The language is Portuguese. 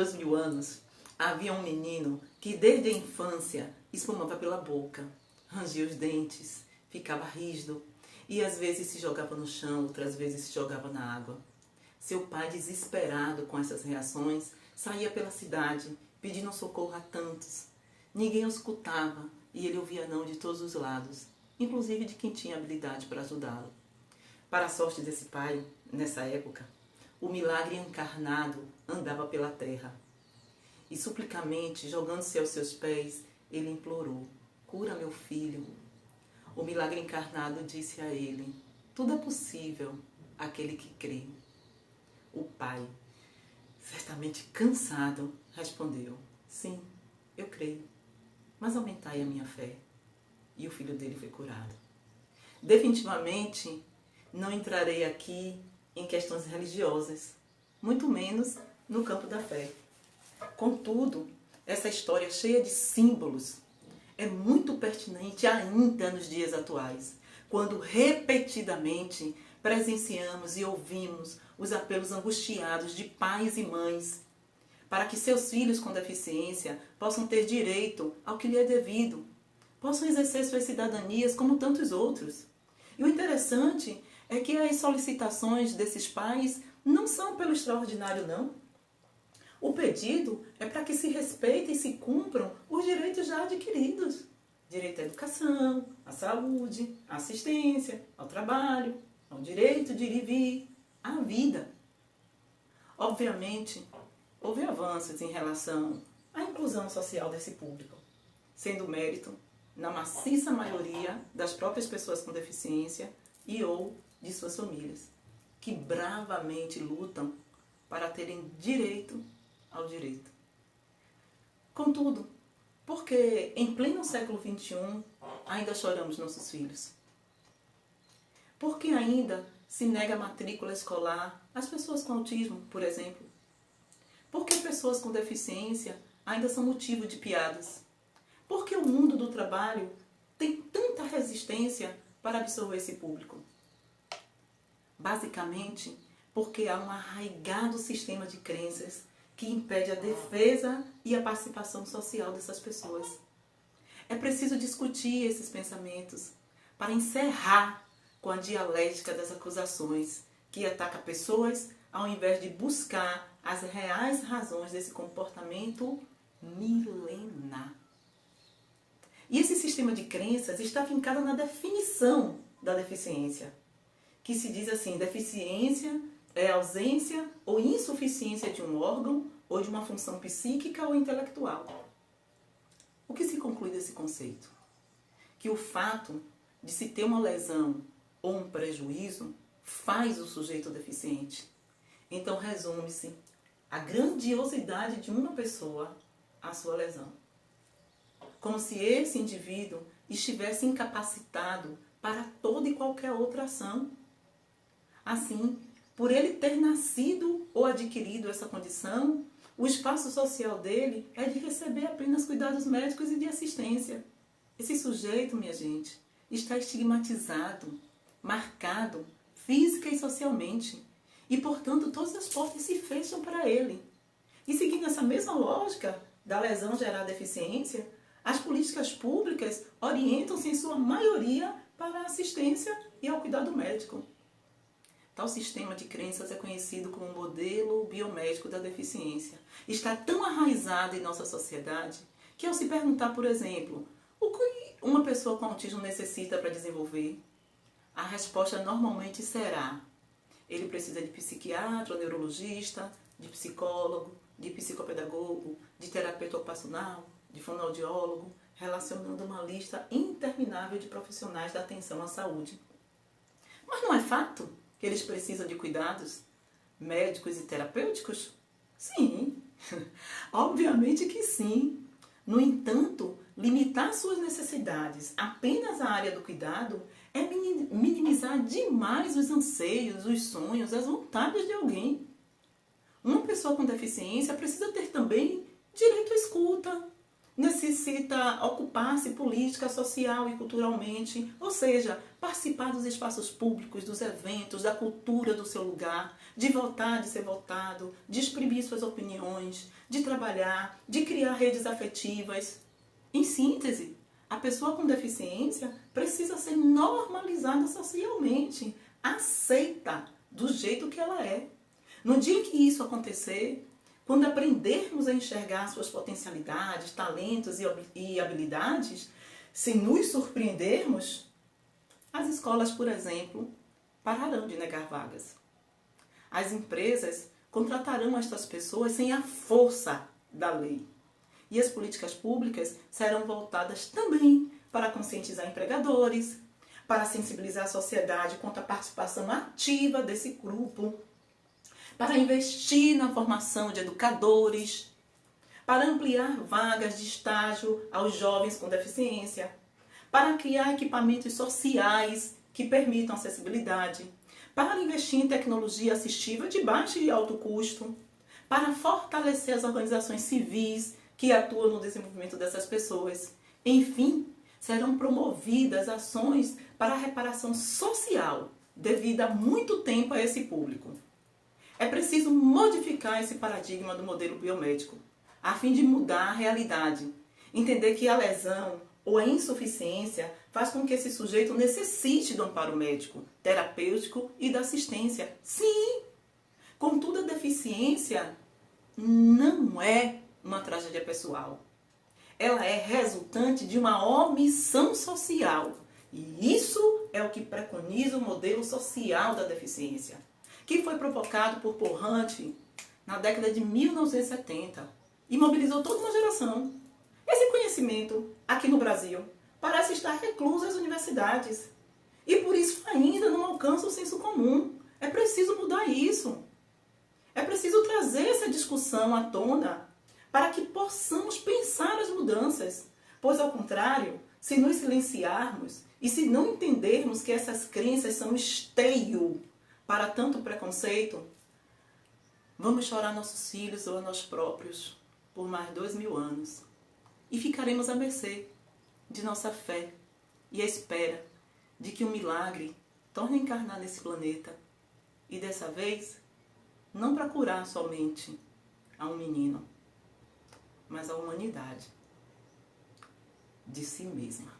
2000 anos, havia um menino que desde a infância espumava pela boca, rangia os dentes, ficava rígido e às vezes se jogava no chão, outras vezes se jogava na água. Seu pai, desesperado com essas reações, saía pela cidade pedindo socorro a tantos. Ninguém o escutava e ele ouvia não de todos os lados, inclusive de quem tinha habilidade para ajudá-lo. Para a sorte desse pai, nessa época, o milagre encarnado andava pela terra. E suplicamente, jogando-se aos seus pés, ele implorou: cura meu filho. O milagre encarnado disse a ele: tudo é possível àquele que crê. O pai, certamente cansado, respondeu: sim, eu creio, mas aumentai a minha fé. E o filho dele foi curado. Definitivamente, não entrarei aqui em questões religiosas, muito menos no campo da fé. Contudo, essa história cheia de símbolos é muito pertinente ainda nos dias atuais, quando repetidamente presenciamos e ouvimos os apelos angustiados de pais e mães para que seus filhos com deficiência possam ter direito ao que lhe é devido, possam exercer suas cidadanias como tantos outros. E o interessante é que as solicitações desses pais não são pelo extraordinário, não. O pedido é para que se respeitem e se cumpram os direitos já adquiridos. Direito à educação, à saúde, à assistência, ao trabalho, ao direito de ir e vir, à vida. Obviamente, houve avanços em relação à inclusão social desse público, sendo mérito na maciça maioria das próprias pessoas com deficiência e ou de suas famílias, que bravamente lutam para terem direito ao direito. Contudo, por que em pleno século XXI ainda choramos nossos filhos? Por que ainda se nega a matrícula escolar às pessoas com autismo, por exemplo? Por que pessoas com deficiência ainda são motivo de piadas? Por que o mundo do trabalho tem tanta resistência para absorver esse público? Basicamente, porque há um arraigado sistema de crenças que impede a defesa e a participação social dessas pessoas. É preciso discutir esses pensamentos para encerrar com a dialética das acusações que ataca pessoas ao invés de buscar as reais razões desse comportamento milenar. E esse sistema de crenças está fincado na definição da deficiência, que se diz assim: deficiência é ausência ou insuficiência de um órgão ou de uma função psíquica ou intelectual. O que se conclui desse conceito? Que o fato de se ter uma lesão ou um prejuízo faz o sujeito deficiente. Então resume-se a grandiosidade de uma pessoa à sua lesão. Como se esse indivíduo estivesse incapacitado para toda e qualquer outra ação. Assim, por ele ter nascido ou adquirido essa condição, o espaço social dele é de receber apenas cuidados médicos e de assistência. Esse sujeito, minha gente, está estigmatizado, marcado física e socialmente. E, portanto, todas as portas se fecham para ele. E seguindo essa mesma lógica da lesão gerar deficiência, as políticas públicas orientam-se em sua maioria para a assistência e ao cuidado médico. Tal sistema de crenças é conhecido como modelo biomédico da deficiência. Está tão arraizado em nossa sociedade que, ao se perguntar, por exemplo, o que uma pessoa com autismo necessita para desenvolver, a resposta normalmente será: ele precisa de psiquiatra ou neurologista, de psicólogo, de psicopedagogo, de terapeuta ocupacional, de fonoaudiólogo, relacionando uma lista interminável de profissionais da atenção à saúde. Mas não é fato que eles precisam de cuidados médicos e terapêuticos? Sim, obviamente que sim. No entanto, limitar suas necessidades apenas à área do cuidado é minimizar demais os anseios, os sonhos, as vontades de alguém. Uma pessoa com deficiência precisa ter também direito à escuta, necessita ocupar-se política, social e culturalmente, ou seja, participar dos espaços públicos, dos eventos, da cultura do seu lugar, de votar, de ser votado, de exprimir suas opiniões, de trabalhar, de criar redes afetivas. Em síntese, a pessoa com deficiência precisa ser normalizada socialmente, aceita do jeito que ela é. No dia que isso acontecer, quando aprendermos a enxergar suas potencialidades, talentos e habilidades, se nos surpreendermos, as escolas, por exemplo, pararão de negar vagas. As empresas contratarão estas pessoas sem a força da lei. E as políticas públicas serão voltadas também para conscientizar empregadores, para sensibilizar a sociedade quanto à participação ativa desse grupo, para investir na formação de educadores, para ampliar vagas de estágio aos jovens com deficiência, para criar equipamentos sociais que permitam acessibilidade, para investir em tecnologia assistiva de baixo e alto custo, para fortalecer as organizações civis que atuam no desenvolvimento dessas pessoas. Enfim, serão promovidas ações para a reparação social devida há muito tempo a esse público. É preciso modificar esse paradigma do modelo biomédico, a fim de mudar a realidade. Entender que a lesão ou a insuficiência faz com que esse sujeito necessite do amparo médico, terapêutico e da assistência. Sim! Contudo, a deficiência não é uma tragédia pessoal. Ela é resultante de uma omissão social. E isso é o que preconiza o modelo social da deficiência, que foi provocado por Paul Hunt na década de 1970 e mobilizou toda uma geração. Esse conhecimento, aqui no Brasil, parece estar recluso às universidades e por isso ainda não alcança o senso comum. É preciso mudar isso. É preciso trazer essa discussão à tona para que possamos pensar as mudanças, pois ao contrário, se nos silenciarmos e se não entendermos que essas crenças são esteio para tanto preconceito, vamos chorar nossos filhos ou a nós próprios por mais 2000 anos. E ficaremos à mercê de nossa fé e a espera de que um milagre torne a encarnar nesse planeta. E dessa vez, não para curar somente a um menino, mas a humanidade de si mesma.